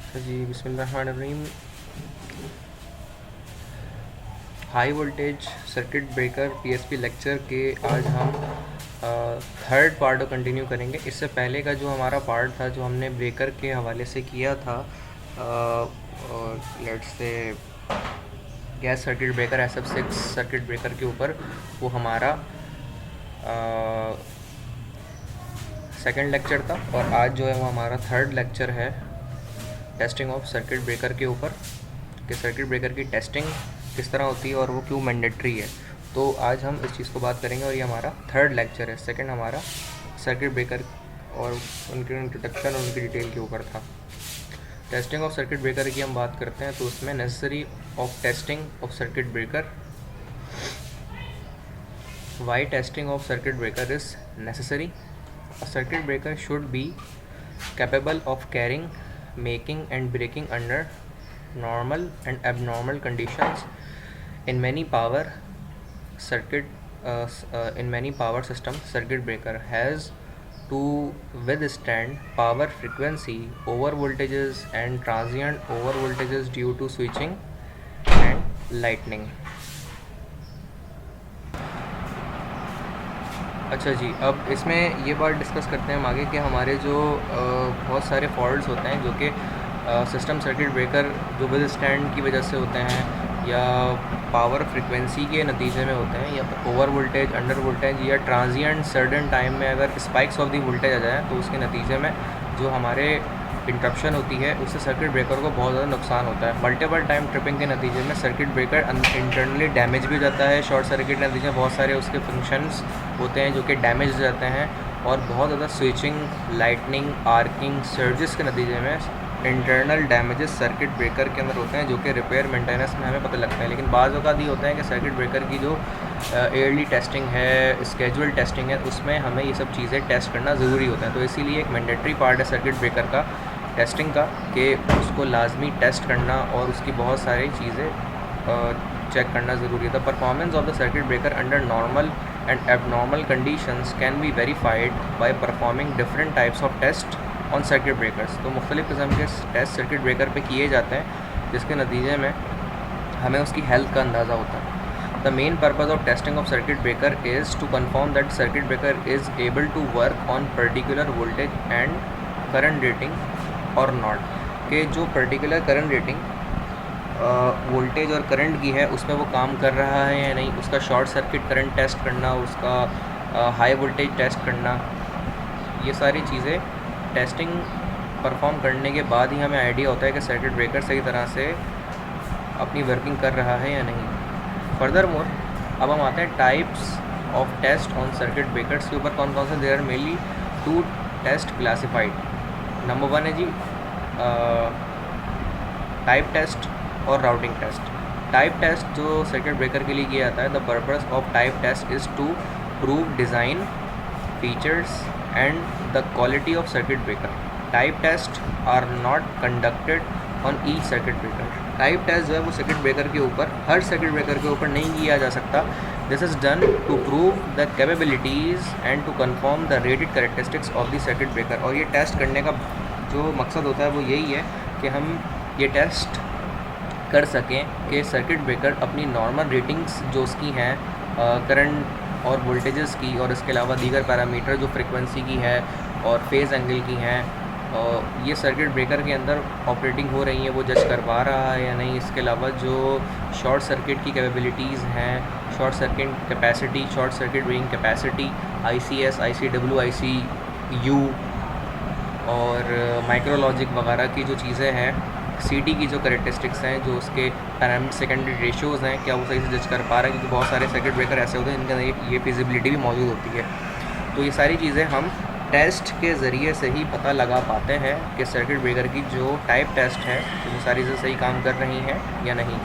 जी बिस्मिल्लाहिर्रहमानिर्रहीम। High voltage circuit breaker PSP lecture के आज हम थर्ड पार्ट को कंटिन्यू करेंगे। इससे पहले का जो हमारा पार्ट था, जो हमने ब्रेकर के हवाले से किया था, let's say gas circuit breaker SF6 circuit breaker के ऊपर, वो हमारा सेकंड लेक्चर था। और आज जो है वो हमारा थर्ड लेक्चर है टेस्टिंग ऑफ सर्किट ब्रेकर के ऊपर, कि सर्किट ब्रेकर की टेस्टिंग किस तरह होती है और वो क्यों मैंडेटरी है। तो आज हम इस चीज़ को बात करेंगे और ये हमारा थर्ड लेक्चर है। सेकंड हमारा सर्किट ब्रेकर और उनके इंट्रोडक्शन और उनकी डिटेल के ऊपर था। टेस्टिंग ऑफ सर्किट ब्रेकर की हम बात करते हैं तो उसमें necessary of testing of circuit breaker. Why testing of circuit breaker is necessary? A circuit breaker should be capable of carrying, making and breaking under normal and abnormal conditions. In many power systems, circuit breaker has to withstand power frequency over voltages and transient over voltages due to switching and lightning. अच्छा जी, अब इसमें ये बात discuss करते हैं हम आगे कि हमारे जो बहुत सारे फॉल्ट्स होते हैं जो कि सिस्टम सर्किट ब्रेकर जो विद स्टैंड की वजह से होते हैं, या पावर फ्रिक्वेंसी के नतीजे में होते हैं, या ओवर वोल्टेज, अंडर वोल्टेज, या ट्रांजिएंट सर्टेन टाइम में अगर स्पाइक्स ऑफ दी वोल्टेज आ जाए तो उसके नतीजे में जो हमारे इंटरप्शन होती है, उससे सर्किट ब्रेकर को बहुत ज़्यादा नुकसान होता है। मल्टीपल टाइम ट्रिपिंग के नतीजे में सर्किट ब्रेकर इंटरनली डैमेज भी हो जाता है। शॉर्ट सर्किट के नतीजे में बहुत सारे उसके फंक्शंस होते हैं जो कि डैमेज हो जाते हैं, और बहुत ज़्यादा स्विचिंग, लाइटनिंग, आर्किंग, सर्जिस के नतीजे में इंटरनल डैमेजेस सर्किट ब्रेकर के अंदर होते हैं, जो कि रिपेयर मेंटेनेंस में हमें पता लगता है। लेकिन बाज़ औक़ात ये होता है कि सर्किट ब्रेकर की जो ईयरली टेस्टिंग है, स्केजुअल टेस्टिंग है, उसमें हमें ये सब चीज़ें टेस्ट करना ज़रूरी होता है। तो इसीलिए एक मैंडेटरी पार्ट है सर्किट ब्रेकर का टेस्टिंग का, कि उसको लाजमी टेस्ट करना और उसकी बहुत सारी चीज़ें चेक करना ज़रूरी था। Performance of the circuit breaker under normal and abnormal conditions can be verified by performing different types of test on circuit breakers. तो मुख्तलिफ़ किस्म के टेस्ट सर्किट ब्रेकर पे किए जाते हैं, जिसके नतीजे में हमें उसकी हेल्थ का अंदाज़ा होता है। The main purpose of testing of circuit breaker is to confirm that circuit breaker is able to work on particular voltage and current rating और नॉट, कि जो पर्टिकुलर करंट रेटिंग वोल्टेज और करंट की है उसमें वो काम कर रहा है या नहीं, उसका शॉर्ट सर्किट करंट टेस्ट करना, उसका हाई वोल्टेज टेस्ट करना, ये सारी चीज़ें टेस्टिंग परफॉर्म करने के बाद ही हमें आइडिया होता है कि सर्किट ब्रेकर सही तरह से अपनी वर्किंग कर रहा है या नहीं। फर्दर मोर, अब हम आते हैं types of test on circuit breakers के ऊपर। कौन कौन से? There are mainly 2 test classified. Number 1 है जी टाइप टेस्ट और राउटिंग टेस्ट। टाइप टेस्ट जो सर्किट ब्रेकर के लिए किया जाता है, the purpose of type test is to prove design, features and the quality of circuit breaker. Type test are not conducted on each circuit breaker. Type test जो है वो circuit breaker के ऊपर, हर सर्किट ब्रेकर के ऊपर नहीं किया जा सकता। This is done to prove the capabilities and to confirm the rated characteristics of the circuit breaker. और ये टेस्ट करने का जो मकसद होता है वो यही है कि हम ये टेस्ट कर सकें कि सर्किट ब्रेकर अपनी नॉर्मल रेटिंग्स जो उसकी हैं, करंट और वोल्टेजेस की, और इसके अलावा दीगर पैरामीटर जो फ्रिक्वेंसी की है और फेज़ एंगल की हैं, ये सर्किट ब्रेकर के अंदर ऑपरेटिंग हो रही हैं, वो जज कर पा रहा है या नहीं। इसके अलावा जो शॉर्ट सर्किट की कैपेबिलिटीज़ हैं, short circuit capacity, short circuit breaking capacity, ICS, ICW, ICU और माइक्रोलॉजिक वगैरह की जो चीज़ें हैं, CD की जो कैरेक्टरिस्टिक्स हैं, जो उसके पैरामीटर सेकेंडरी रेशियोज़ हैं, क्या वो सही से जज कर पा रहा है, क्योंकि बहुत सारे सर्किट ब्रेकर ऐसे होते हैं जिनके अंदर ये फिजिबिलिटी भी मौजूद होती है। तो ये सारी चीज़ें हम टेस्ट के ज़रिए से ही पता लगा पाते हैं कि सर्किट ब्रेकर की जो टाइप टेस्ट है वो सारी चीज़ें सही काम कर रही हैं या नहीं।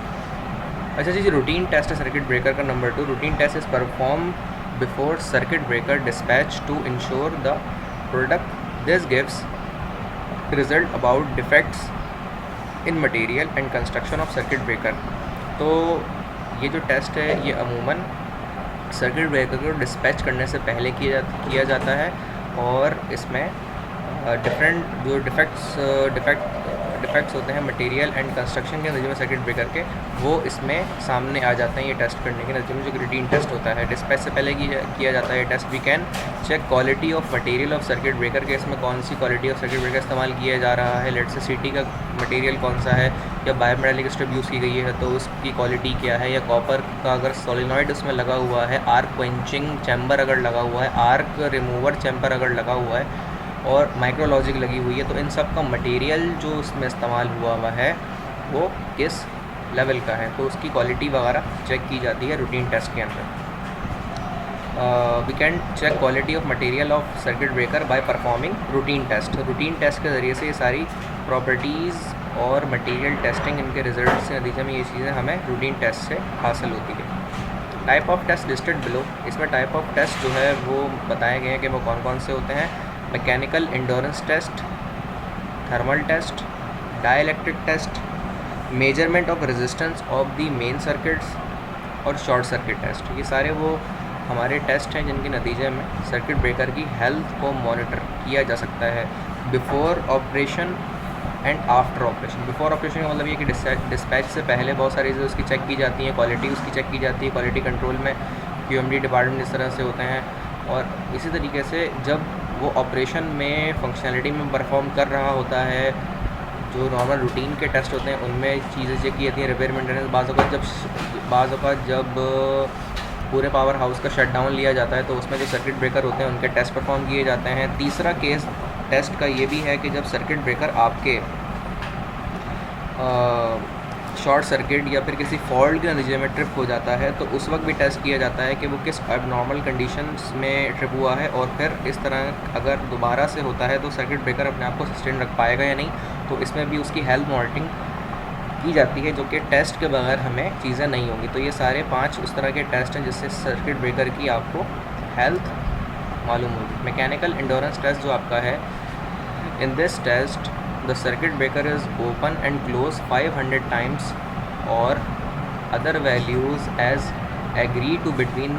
अच्छा जी, रूटीन टेस्ट है सर्किट ब्रेकर का। नंबर 2, routine test is perform before circuit breaker dispatch to ensure the product. This gives result about defects in material and construction of circuit breaker. तो ये जो टेस्ट है ये अमूमन सर्किट ब्रेकर को डिस्पैच करने से पहले किया जाता है, और इसमें डिफरेंट जो डिफेक्ट्स होते हैं मटेरियल एंड कंस्ट्रक्शन के नतीजे में सर्किट ब्रेकर के, वो इसमें सामने आ जाते हैं ये टेस्ट करने के नतीजे में। जो रूटीन टेस्ट होता है डिस्पैच से पहले किया जाता है ये test. We can check quality of material of circuit breaker के, इसमें कौन सी क्वालिटी ऑफ सर्किट ब्रेकर इस्तेमाल किया जा रहा है। लेट से सीटी का मटेरियल कौन सा है, या बायोमेटालिक स्ट्रिप यूज़ की गई है तो उसकी क्वालिटी क्या है, या कॉपर का अगर सोलिनॉइड उसमें लगा हुआ है, आर्क क्वेंचिंग चैम्बर अगर लगा हुआ है, आर्क रिमूवर चैम्बर अगर लगा हुआ है और माइक्रोलॉजिक लगी हुई है, तो इन सब का मटेरियल जो उसमें इस्तेमाल हुआ है वो किस लेवल का है, तो उसकी क्वालिटी वगैरह चेक की जाती है रूटीन टेस्ट के अंदर। We can check quality of material of circuit breaker by performing routine test. Routine test के ज़रिए से ये सारी प्रॉपर्टीज़ और मटेरियल टेस्टिंग, इनके रिजल्ट से नतीजे में ये चीज़ें हमें रूटीन टेस्ट से हासिल होती है। Type of test listed below, इसमें टाइप ऑफ टेस्ट जो है वो बताए गए हैं कि वो कौन कौन से होते हैं। Mechanical endurance test, thermal test, dielectric test, measurement of resistance of the main circuits और शॉर्ट सर्किट टेस्ट। ये सारे वो हमारे टेस्ट हैं जिनके नतीजे में सर्किट ब्रेकर की हेल्थ को मॉनिटर किया जा सकता है before operation and after operation. Before operation का मतलब ये कि डिस्पैच से पहले बहुत सारी चीज़ें उसकी चेक की जाती हैं, क्वालिटी उसकी चेक की जाती है। क्वालिटी कंट्रोल में QMD डिपार्टमेंट इस तरह से होते हैं, और इसी तरीके से जब वो ऑपरेशन में फंक्शनैलिटी में परफॉर्म कर रहा होता है, जो नॉर्मल रूटीन के टेस्ट होते हैं उनमें चीज़ें चेक की जाती हैं। रिपेयर मेंटेनेंस बाज़ औक़ात जब पूरे पावर हाउस का शटडाउन लिया जाता है तो उसमें जो सर्किट ब्रेकर होते हैं उनके टेस्ट परफॉर्म किए जाते हैं। तीसरा केस टेस्ट का ये भी है कि जब सर्किट ब्रेकर आपके शॉर्ट सर्किट या फिर किसी फॉल्ट के नतीजे में ट्रिप हो जाता है तो उस वक्त भी टेस्ट किया जाता है कि वो किस एबनॉर्मल कंडीशंस में ट्रिप हुआ है, और फिर इस तरह अगर दोबारा से होता है तो सर्किट ब्रेकर अपने आप को सस्टेन रख पाएगा या नहीं, तो इसमें भी उसकी हेल्थ मॉनिटरिंग की जाती है, जो कि टेस्ट के बगैर हमें चीज़ें नहीं होंगी। तो ये सारे 5 उस तरह के टेस्ट हैं जिससे सर्किट ब्रेकर की आपको हेल्थ मालूम होगी। मैकेनिकल इंडोरेंस टेस्ट जो आपका है, in this test the circuit breaker is open and closed 500 times or other values as agreed to between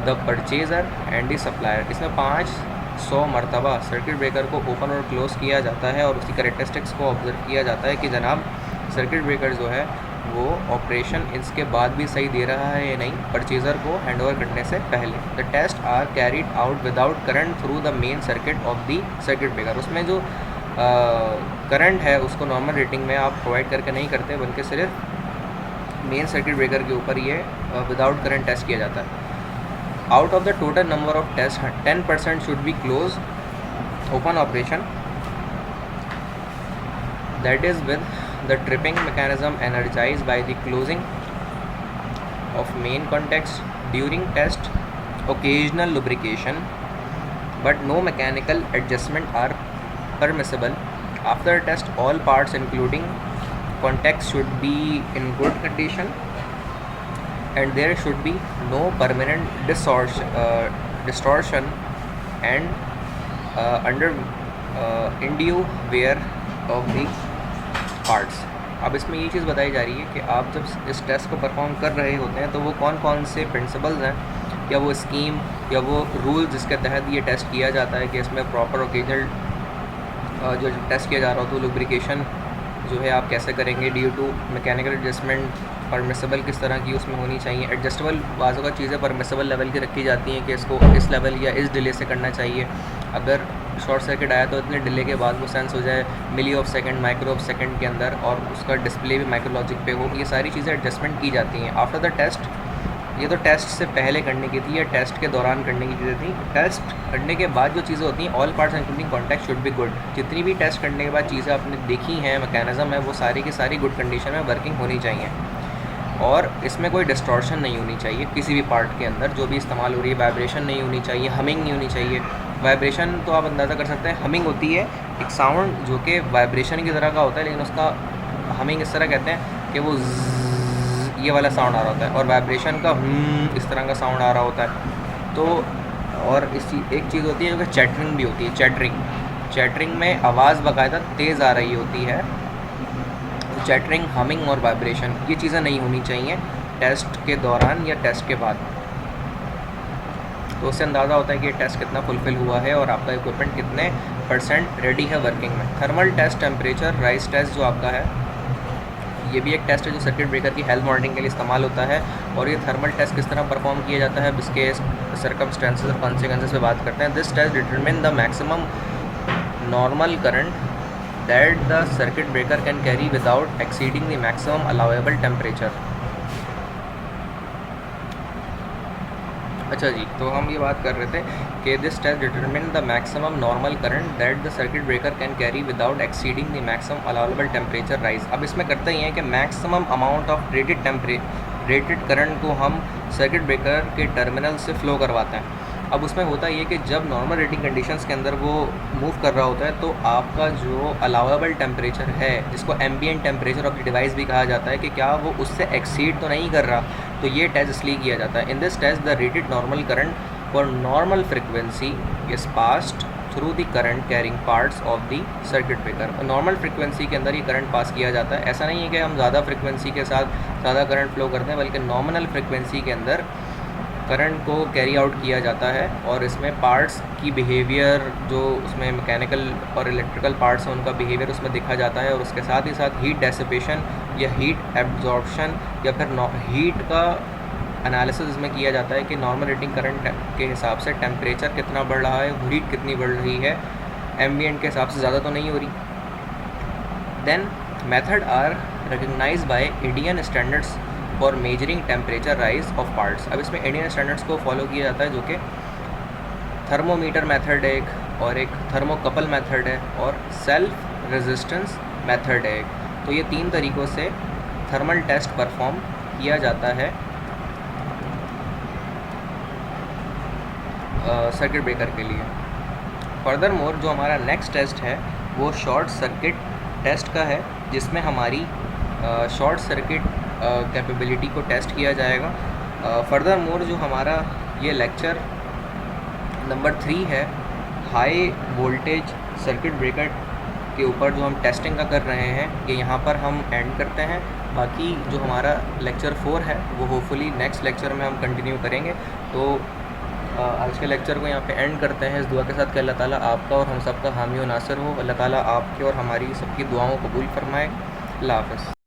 the purchaser and the supplier। इसमें 500 मरतबा सर्किट ब्रेकर को ओपन और क्लोज़ किया जाता है और उसकी करेक्टरिस्टिक्स को ऑब्जर्व किया जाता है कि जनाब सर्किट ब्रेकर जो है वो ऑपरेशन इसके बाद भी सही दे रहा है या नहीं, परचेज़र को हैंडओवर करने से पहले। The test are carried out without current through the main circuit of the circuit breaker. उसमें जो करंट है उसको नॉर्मल रेटिंग में आप प्रोवाइड करके नहीं करते, बल्कि सिर्फ मेन सर्किट ब्रेकर के ऊपर ये विदाउट करंट टेस्ट किया जाता है। Out of the total number of test 10% should be close open operation, that is with the tripping mechanism energise by the closing of main contacts during test, occasional lubrication but no mechanical adjustment are permissible। After test all parts including contacts should be in good condition and there should be no permanent distortion and undue wear of the parts। अब इसमें ये चीज़ बताई जा रही है कि आप जब इस टेस्ट को परफॉर्म कर रहे होते हैं तो वो कौन कौन से प्रिंसिपल्स हैं या वो स्कीम या वो रूल जिसके तहत ये टेस्ट किया जाता है कि इसमें प्रॉपर ओकेजनल जो टेस्ट किया जा रहा हो तो लुब्रिकेशन जो है आप कैसे करेंगे, due to mechanical adjustment permissible किस तरह की उसमें होनी चाहिए। एडजस्टेबल बाज़ों का चीज़ें परमिसेबल लेवल की रखी जाती हैं कि इसको इस लेवल या इस डिले से करना चाहिए। अगर शॉर्ट सर्किट आया तो इतने डिले के बाद वो सेंस हो जाए milli of second, micro of second के अंदर, और उसका डिस्प्ले भी माइक्रोलॉजिक पे हो। ये सारी चीज़ें एडजस्टमेंट की जाती हैं आफ्टर द टेस्ट। ये तो टेस्ट से पहले करने की थी या टेस्ट के दौरान करने की चीज़ें थी। टेस्ट करने के बाद जो चीज़ें होती हैं, all parts including contact should be good. जितनी भी टेस्ट करने के बाद चीज़ें आपने देखी हैं, मैकेनिज़्म है, वो सारी की सारी गुड कंडीशन में वर्किंग होनी चाहिए और इसमें कोई डिस्टॉर्शन नहीं होनी चाहिए किसी भी पार्ट के अंदर जो भी इस्तेमाल हो रही है। वाइब्रेशन नहीं होनी चाहिए, हमिंग नहीं होनी चाहिए। वाइब्रेशन तो आप अंदाज़ा कर सकते हैं, हमिंग होती है एक साउंड जो कि वाइब्रेशन की तरह का होता है, लेकिन उसका हमिंग इस तरह कहते हैं कि वो ये वाला साउंड आ रहा होता है, और वाइब्रेशन का इस तरह का साउंड आ रहा होता है। तो और एक चीज़ होती है जो कि चैटरिंग भी होती है। चैटरिंग में आवाज़ बाकायदा तेज़ आ रही होती है। तो चैटरिंग, हमिंग और वाइब्रेशन ये चीज़ें नहीं होनी चाहिए टेस्ट के दौरान या टेस्ट के बाद। तो उससे अंदाज़ा होता है कि टेस्ट कितना फुलफ़िल हुआ है और आपका इक्विपमेंट कितने % रेडी है वर्किंग में। Thermal test temperature rise test जो आपका है, ये भी एक टेस्ट है जो सर्किट ब्रेकर की हेल्थ मॉनिटरिंग के लिए इस्तेमाल होता है। और ये थर्मल टेस्ट किस तरह परफॉर्म किया जाता है, इसके सर्कमस्टेंसेस और कॉन्सिक्वेंसेस पे बात करते हैं। This test determine the maximum normal current that the circuit breaker can carry without exceeding the maximum allowable temperature. अच्छा जी, तो हम ये बात कर रहे थे कि this test determine the maximum normal current that the circuit breaker can carry without exceeding the maximum allowable temperature rise. अब इसमें करते ही हैं कि maximum amount of rated current को हम सर्किट ब्रेकर के टर्मिनल से फ्लो करवाते हैं। अब उसमें होता ये कि जब नॉर्मल रेटिंग कंडीशंस के अंदर वो मूव कर रहा होता है तो आपका जो अलाउएबल टेम्परेचर है, जिसको ambient temperature of the device भी कहा जाता है, कि क्या वो उससे एक्सीड तो नहीं कर रहा। तो ये टेस्ट इसलिए किया जाता है। In this test the rated normal current for normal frequency is passed through the current carrying parts of the circuit breaker. Normal frequency के अंदर ये करंट पास किया जाता है। ऐसा नहीं है कि हम ज़्यादा फ्रिक्वेंसी के साथ ज़्यादा करंट फ्लो करते हैं, बल्कि नॉमिनल फ्रिक्वेंसी के अंदर करंट को कैरी आउट किया जाता है। और इसमें पार्ट्स की बिहेवियर, जो उसमें मैकेनिकल और इलेक्ट्रिकल पार्ट्स हैं, उनका बिहेवियर उसमें देखा जाता है। और उसके साथ ही साथ हीट डेसिपेशन या हीट एब्जॉर्प्शन या फिर हीट का एनालिसिस इसमें किया जाता है कि नॉर्मल रेटिंग करंट के हिसाब से टेम्परेचर कितना बढ़ रहा है, हीट कितनी बढ़ रही है, एम्बिएंट के हिसाब से ज़्यादा तो नहीं हो रही। Then method are recognised by Indian standards for measuring temperature rise of parts. अब इसमें इंडियन स्टैंडर्ड्स को फॉलो किया जाता है, जो कि थर्मोमीटर मेथड है एक, और एक थर्मोकपल मेथड है, और सेल्फ रेजिस्टेंस मेथड है एक। तो ये 3 तरीक़ों से थर्मल टेस्ट परफॉर्म किया जाता है सर्किट ब्रेकर के लिए। फर्दर मोर जो हमारा नेक्स्ट टेस्ट है वो शॉर्ट सर्किट टेस्ट का है, जिसमें हमारी शॉर्ट सर्किट कैपेबिलिटी को टेस्ट किया जाएगा। फर्दर मोर जो हमारा ये लेक्चर नंबर 3 है, हाई वोल्टेज सर्किट ब्रेकर के ऊपर जो हम टेस्टिंग का कर रहे हैं, ये यहाँ पर हम एंड करते हैं। बाकी जो हमारा लेक्चर 4 है वो होपफुली नेक्स्ट लेक्चर में हम कंटिन्यू करेंगे। तो आज के लेक्चर को यहाँ पे एंड करते हैं इस दुआ के साथ कि अल्लाह ताला आपका और हम सबका हामी और नासिर हो। अल्लाह ताला आपके और हमारी सबकी दुआओं को कबूल फरमाए। अल्लाह हाफ़िज़।